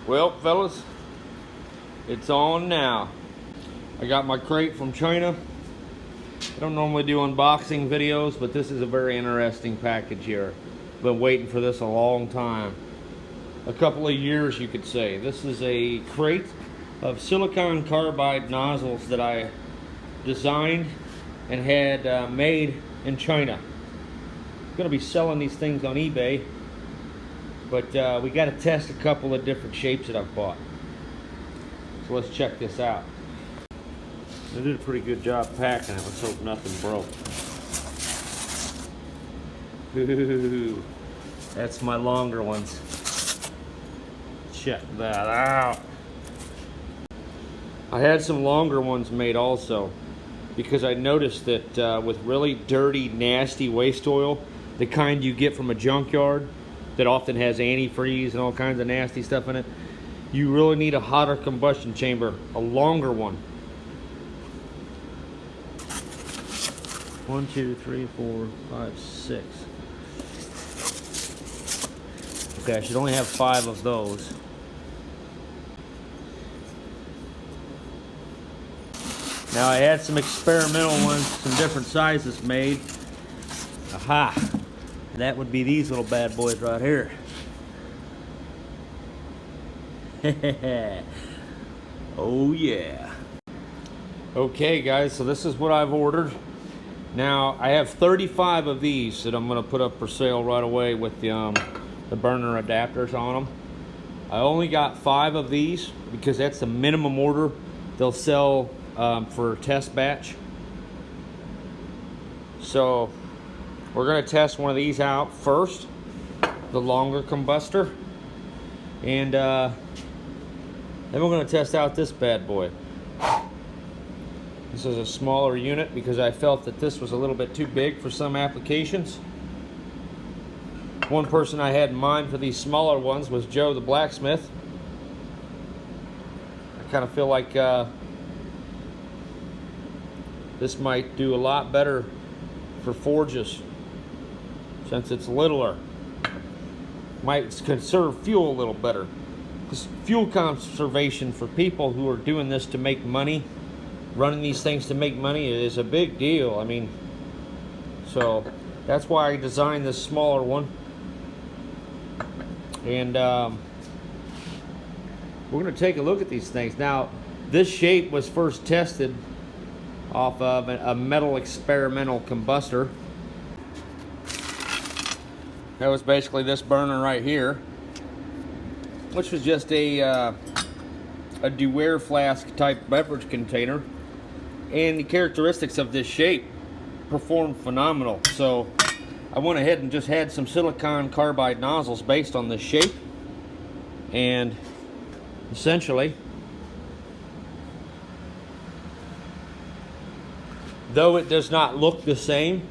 Well, fellas, it's on now. I got my crate from China. I don't normally do unboxing videos, but this is a very interesting package here. Been waiting for this a long time. A couple of years, you could say. This is a crate of silicon carbide nozzles that I designed and had made in China. I'm gonna be selling these things on eBay, but we got to test a couple of different shapes that I've bought. So let's check this out. They did a pretty good job packing it. Let's hope nothing broke. Ooh, that's my longer ones. Check that out. I had some longer ones made also, because I noticed that with really dirty, nasty waste oil, the kind you get from a junkyard that often has antifreeze and all kinds of nasty stuff in it, you really need a hotter combustion chamber, a longer one. 1, 2, 3, 4, 5, 6. Okay, I should only have 5 of those. Now I had some experimental ones, some different sizes made. Aha! That would be these little bad boys right here. Oh yeah. Okay guys, so this is what I've ordered. Now I have 35 of these that I'm going to put up for sale right away with the burner adapters on them. I only got 5 of these because that's the minimum order they'll sell for a test batch. So we're going to test one of these out first, the longer combustor, and then we're going to test out this bad boy. This is a smaller unit because I felt that this was a little bit too big for some applications. One person I had in mind for these smaller ones was Joe the blacksmith. I kind of feel like this might do a lot better for forges since it's littler. Might conserve fuel a little better. Because fuel conservation for people who are doing this to make money, running these things to make money, is a big deal. I mean, so that's why I designed this smaller one. And we're going to take a look at these things. Now, this shape was first tested off of a metal experimental combustor. That was basically this burner right here, which was just a Dewar flask type beverage container. And the characteristics of this shape performed phenomenal. So I went ahead and just had some silicon carbide nozzles based on this shape. And essentially, though it does not look the same,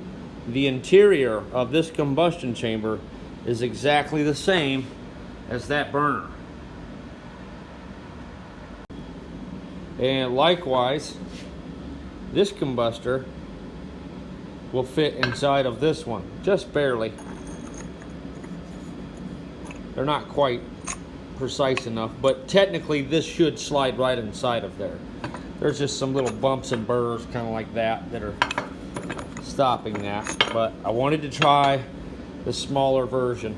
the interior of this combustion chamber is exactly the same as that burner. And likewise, this combustor will fit inside of this one, just barely. They're not quite precise enough, but technically this should slide right inside of there. There's just some little bumps and burrs kind of like that that are stopping that, but I wanted to try the smaller version.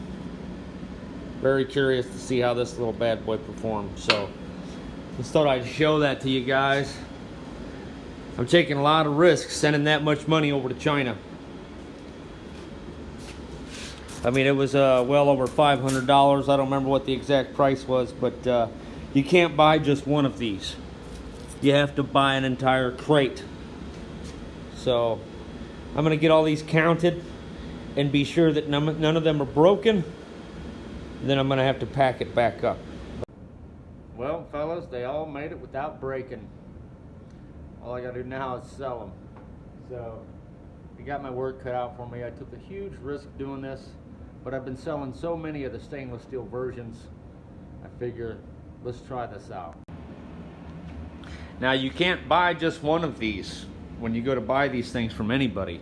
Very curious to see how this little bad boy performs, so just thought I'd show that to you guys. I'm taking a lot of risks sending that much money over to China. I mean, it was well over $500. I don't remember what the exact price was, but you can't buy just one of these. You have to buy an entire crate. So I'm going to get all these counted and be sure that none of them are broken. Then I'm going to have to pack it back up. Well, fellas, they all made it without breaking. All I got to do now is sell them. So you got my work cut out for me. I took a huge risk doing this, but I've been selling so many of the stainless steel versions, I figure let's try this out. Now, you can't buy just one of these when you go to buy these things from anybody.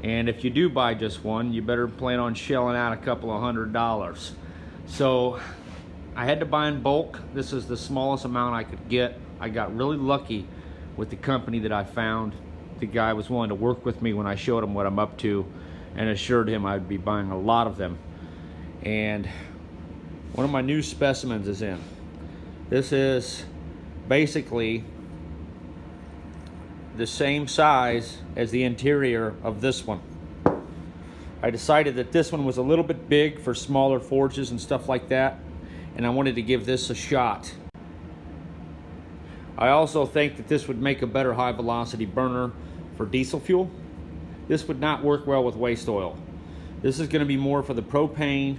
And if you do buy just one, you better plan on shelling out a couple of $100. So I had to buy in bulk. This is the smallest amount I could get. I got really lucky with the company that I found. The guy was willing to work with me when I showed him what I'm up to and assured him I'd be buying a lot of them. And one of my new specimens is in. This is basically the same size as the interior of this one. I decided that this one was a little bit big for smaller forges and stuff like that, and I wanted to give this a shot. I also think that this would make a better high velocity burner for diesel fuel. This would not work well with waste oil. This is going to be more for the propane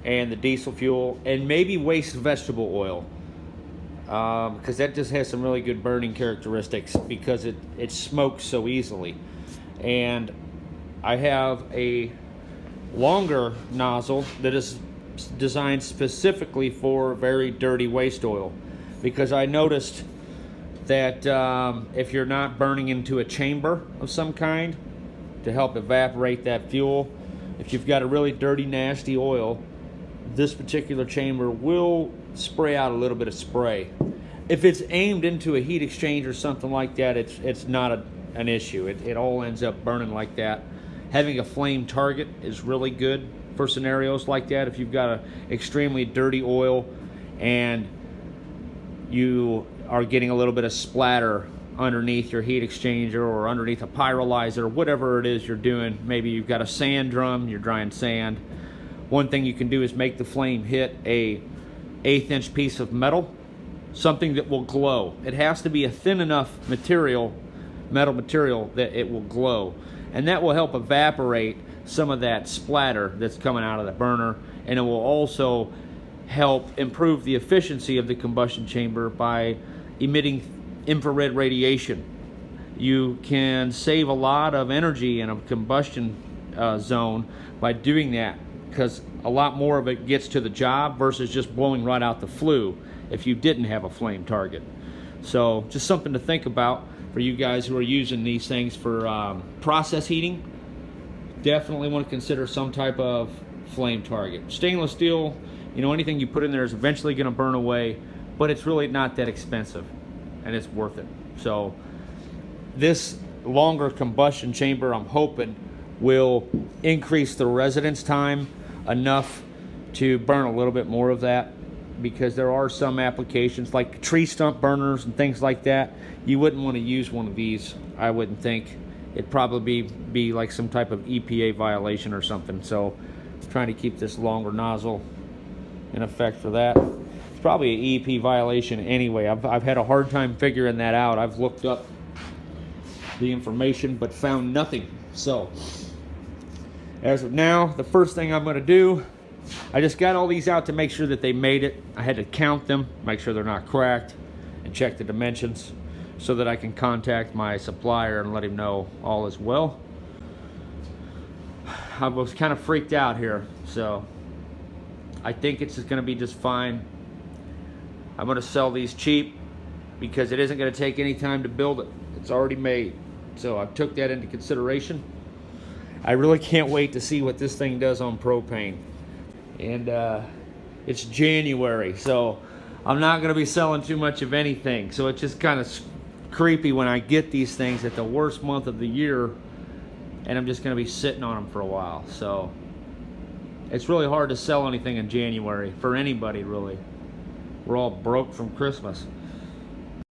and the diesel fuel, and maybe waste vegetable oil, because that just has some really good burning characteristics because it smokes so easily. And I have a longer nozzle that is designed specifically for very dirty waste oil, because I noticed that if you're not burning into a chamber of some kind to help evaporate that fuel, if you've got a really dirty, nasty oil, this particular chamber will spray out a little bit of spray. If it's aimed into a heat exchange or something like that, it's not an issue. It all ends up burning like that. Having a flame target is really good for scenarios like that. If you've got an extremely dirty oil and you are getting a little bit of splatter underneath your heat exchanger or underneath a pyrolyzer, whatever it is you're doing, maybe you've got a sand drum, you're drying sand. One thing you can do is make the flame hit a 1/8 inch piece of metal, something that will glow. It has to be a thin enough material, metal material, that it will glow. And that will help evaporate some of that splatter that's coming out of the burner, and it will also help improve the efficiency of the combustion chamber by emitting infrared radiation. You can save a lot of energy in a combustion zone by doing that, because a lot more of it gets to the job versus just blowing right out the flue if you didn't have a flame target. So just something to think about for you guys who are using these things for process heating. Definitely want to consider some type of flame target. Stainless steel, you know, anything you put in there is eventually going to burn away, but it's really not that expensive and it's worth it. So this longer combustion chamber, I'm hoping, will increase the residence time enough to burn a little bit more of that, because there are some applications like tree stump burners and things like that. You wouldn't want to use one of these, I wouldn't think. It'd probably be like some type of EPA violation or something. So I'm trying to keep this longer nozzle in effect for that. It's probably an EP violation anyway. I've had a hard time figuring that out. I've looked up the information but found nothing. So as of now, the first thing I'm going to do, I just got all these out to make sure that they made it. I had to count them, make sure they're not cracked, and check the dimensions so that I can contact my supplier and let him know all is well. I was kind of freaked out here, so I think it's just going to be just fine. I'm going to sell these cheap because it isn't going to take any time to build it. It's already made. So I took that into consideration. I really can't wait to see what this thing does on propane. And it's January, so I'm not going to be selling too much of anything. So it's just kind of creepy when I get these things at the worst month of the year, and I'm just going to be sitting on them for a while. So it's really hard to sell anything in January for anybody, really. We're all broke from Christmas.